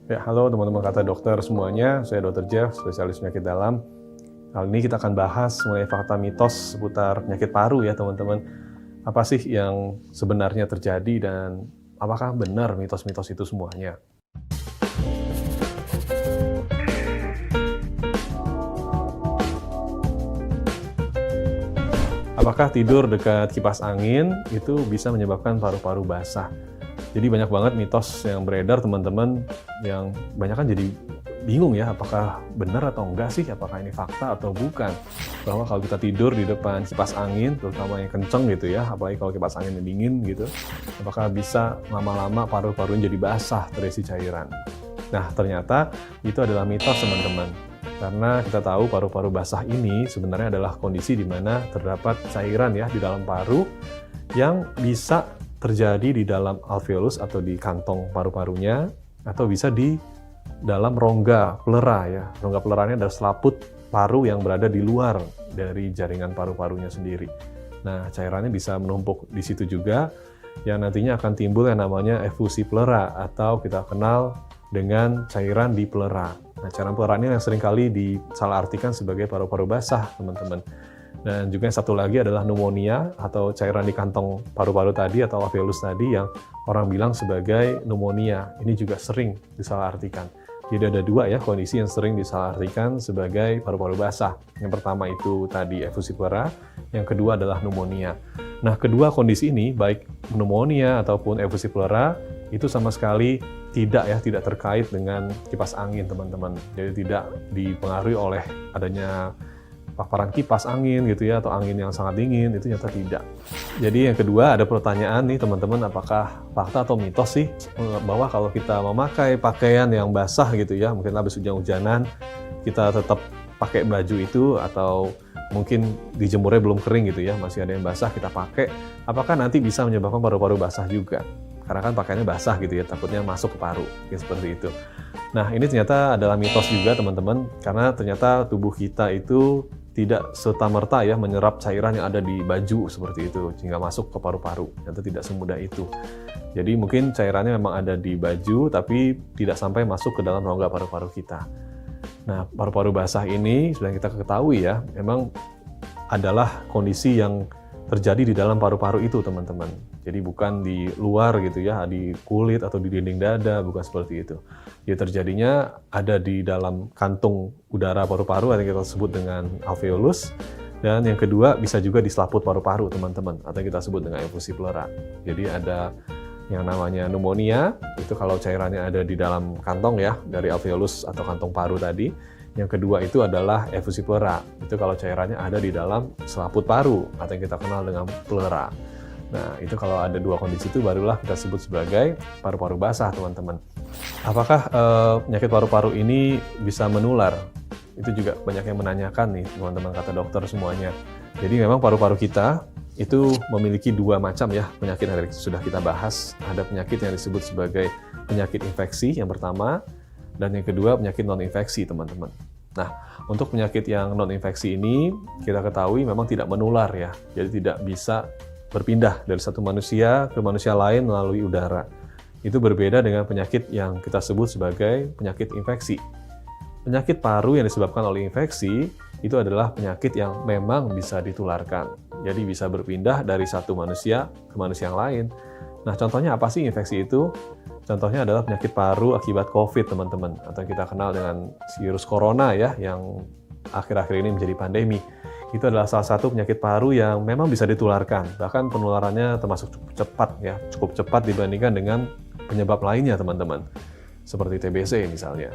Ya, halo teman-teman kata dokter semuanya, saya Dr. Jeff, spesialis penyakit dalam. Kali ini kita akan bahas mengenai fakta mitos seputar penyakit paru ya teman-teman. Apa sih yang sebenarnya terjadi dan apakah benar mitos-mitos itu semuanya? Apakah tidur dekat kipas angin itu bisa menyebabkan paru-paru basah? Jadi banyak banget mitos yang beredar teman-teman, yang banyak kan jadi bingung ya, apakah benar atau enggak sih, apakah ini fakta atau bukan. Bahwa kalau kita tidur di depan kipas angin, terutama yang kenceng gitu ya, apalagi kalau kipas anginnya dingin gitu, apakah bisa lama-lama paru-parunya jadi basah terisi cairan. Nah ternyata itu adalah mitos teman-teman. Karena kita tahu paru-paru basah ini sebenarnya adalah kondisi di mana terdapat cairan ya di dalam paru yang bisa terjadi di dalam alveolus atau di kantong paru-parunya, atau bisa di dalam rongga plera ya. Rongga pleranya adalah selaput paru yang berada di luar dari jaringan paru-parunya sendiri. Nah, cairannya bisa menumpuk di situ juga, yang nantinya akan timbul yang namanya efusi plera atau kita kenal dengan cairan di plera. Nah, cairan plera ini yang seringkali disalahartikan sebagai paru-paru basah, teman-teman. Dan juga yang satu lagi adalah pneumonia atau cairan di kantong paru-paru tadi atau alveolus tadi yang orang bilang sebagai pneumonia. Ini juga sering disalahartikan. Jadi ada dua ya kondisi yang sering disalahartikan sebagai paru-paru basah. Yang pertama itu tadi efusi plera, yang kedua adalah pneumonia. Nah, kedua kondisi ini baik pneumonia ataupun efusi plera itu sama sekali tidak terkait dengan kipas angin, teman-teman. Jadi tidak dipengaruhi oleh adanya paparan kipas angin gitu ya, atau angin yang sangat dingin, itu nyata tidak. Jadi yang kedua ada pertanyaan nih teman-teman, apakah fakta atau mitos sih bahwa kalau kita memakai pakaian yang basah gitu ya, mungkin habis hujan-hujanan, kita tetap pakai baju itu, atau mungkin dijemurnya belum kering gitu ya, masih ada yang basah kita pakai, apakah nanti bisa menyebabkan paru-paru basah juga? Karena kan pakaiannya basah gitu ya, takutnya masuk ke paru, ya seperti itu. Nah, ini ternyata adalah mitos juga teman-teman, karena ternyata tubuh kita itu tidak serta-merta ya menyerap cairan yang ada di baju seperti itu sehingga masuk ke paru-paru. Ternyata tidak semudah itu. Jadi mungkin cairannya memang ada di baju tapi tidak sampai masuk ke dalam rongga paru-paru kita. Nah, paru-paru basah ini sudah kita ketahui ya, memang adalah kondisi yang terjadi di dalam paru-paru itu, teman-teman. Jadi bukan di luar gitu ya, di kulit atau di dinding dada, bukan seperti itu. Jadi terjadinya ada di dalam kantung udara paru-paru yang kita sebut dengan alveolus, dan yang kedua bisa juga di selaput paru-paru, teman-teman, atau yang kita sebut dengan efusi plera. Jadi ada yang namanya pneumonia, itu kalau cairannya ada di dalam kantong ya, dari alveolus atau kantong paru tadi. Yang kedua itu adalah efusi plera, itu kalau cairannya ada di dalam selaput paru, atau yang kita kenal dengan plera. Nah, itu kalau ada dua kondisi itu barulah kita sebut sebagai paru-paru basah, teman-teman. Apakah penyakit paru-paru ini bisa menular? Itu juga banyak yang menanyakan nih, teman-teman kata dokter semuanya. Jadi memang paru-paru kita itu memiliki dua macam ya penyakit yang sudah kita bahas. Ada penyakit yang disebut sebagai penyakit infeksi yang pertama, dan yang kedua penyakit non-infeksi, teman-teman. Nah, untuk penyakit yang non-infeksi ini kita ketahui memang tidak menular ya. Jadi tidak bisa berpindah dari satu manusia ke manusia lain melalui udara. Itu berbeda dengan penyakit yang kita sebut sebagai penyakit infeksi. Penyakit paru yang disebabkan oleh infeksi itu adalah penyakit yang memang bisa ditularkan. Jadi bisa berpindah dari satu manusia ke manusia yang lain. Nah, contohnya apa sih infeksi itu? Contohnya adalah penyakit paru akibat COVID, teman-teman. Atau yang kita kenal dengan virus corona ya, yang akhir-akhir ini menjadi pandemi. Itu adalah salah satu penyakit paru yang memang bisa ditularkan. Bahkan penularannya termasuk cukup cepat dibandingkan dengan penyebab lainnya, teman-teman. Seperti TBC misalnya.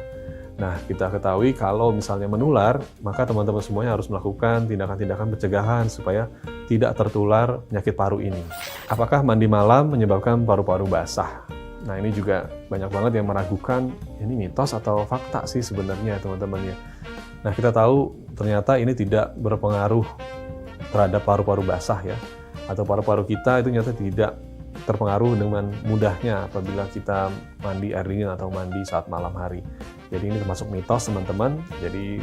Nah, kita ketahui kalau misalnya menular, maka teman-teman semuanya harus melakukan tindakan-tindakan pencegahan supaya tidak tertular penyakit paru ini. Apakah mandi malam menyebabkan paru-paru basah? Nah, ini juga banyak banget yang meragukan, ini mitos atau fakta sih sebenarnya, teman-teman ya. Nah, kita tahu ternyata ini tidak berpengaruh terhadap paru-paru basah ya, atau paru-paru kita itu ternyata tidak terpengaruh dengan mudahnya apabila kita mandi air dingin atau mandi saat malam hari. Jadi ini termasuk mitos, teman-teman. Jadi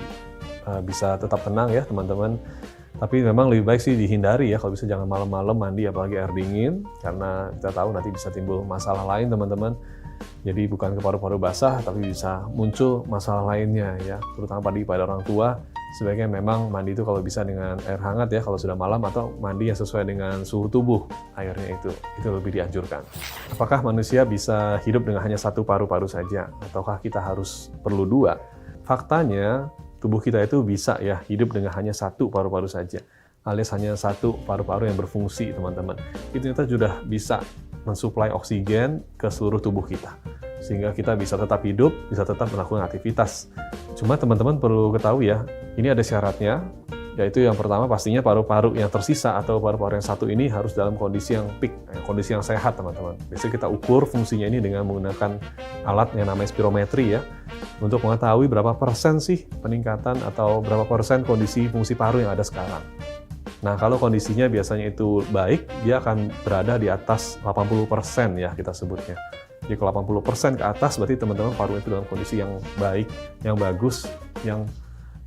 bisa tetap tenang ya, teman-teman. Tapi memang lebih baik sih dihindari ya, kalau bisa jangan malam-malam mandi apalagi air dingin, karena kita tahu nanti bisa timbul masalah lain, teman-teman. Jadi bukan ke paru-paru basah, tapi bisa muncul masalah lainnya ya, terutama pada orang tua. Sebaiknya memang mandi itu kalau bisa dengan air hangat ya, kalau sudah malam, atau mandi yang sesuai dengan suhu tubuh airnya itu lebih dianjurkan. Apakah manusia bisa hidup dengan hanya satu paru-paru saja, ataukah kita harus perlu dua? Faktanya, tubuh kita itu bisa ya hidup dengan hanya satu paru-paru saja, alias hanya satu paru-paru yang berfungsi, teman-teman. Itu ternyata sudah bisa mensuplai oksigen ke seluruh tubuh kita, sehingga kita bisa tetap hidup, bisa tetap melakukan aktivitas. Cuma teman-teman perlu ketahui ya, ini ada syaratnya, yaitu yang pertama pastinya paru-paru yang tersisa atau paru-paru yang satu ini harus dalam kondisi yang peak, kondisi yang sehat, teman-teman. Biasanya kita ukur fungsinya ini dengan menggunakan alat yang namanya spirometri ya, untuk mengetahui berapa persen sih peningkatan atau berapa persen kondisi fungsi paru yang ada sekarang. Nah, kalau kondisinya biasanya itu baik, dia akan berada di atas 80% ya kita sebutnya. Jadi kalau 80% ke atas berarti teman-teman paru itu dalam kondisi yang baik, yang bagus, yang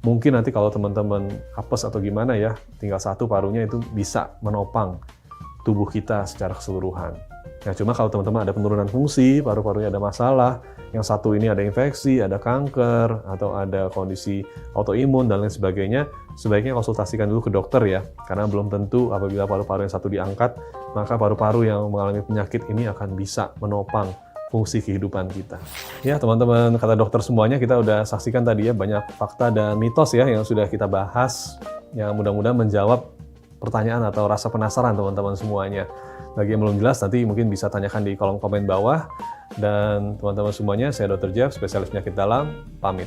mungkin nanti kalau teman-teman apes atau gimana ya, tinggal satu parunya itu bisa menopang tubuh kita secara keseluruhan. Nah, cuma kalau teman-teman ada penurunan fungsi, paru-parunya ada masalah, yang satu ini ada infeksi, ada kanker, atau ada kondisi autoimun, dan lain sebagainya, sebaiknya konsultasikan dulu ke dokter ya, karena belum tentu apabila paru-paru yang satu diangkat, maka paru-paru yang mengalami penyakit ini akan bisa menopang fungsi kehidupan kita. Ya teman-teman, kata dokter semuanya kita udah saksikan tadi ya, banyak fakta dan mitos ya yang sudah kita bahas, yang mudah-mudahan menjawab pertanyaan atau rasa penasaran teman-teman semuanya. Bagi yang belum jelas, nanti mungkin bisa tanyakan di kolom komen bawah. Dan teman-teman semuanya, saya Dr. Jeff, spesialis penyakit dalam, pamit.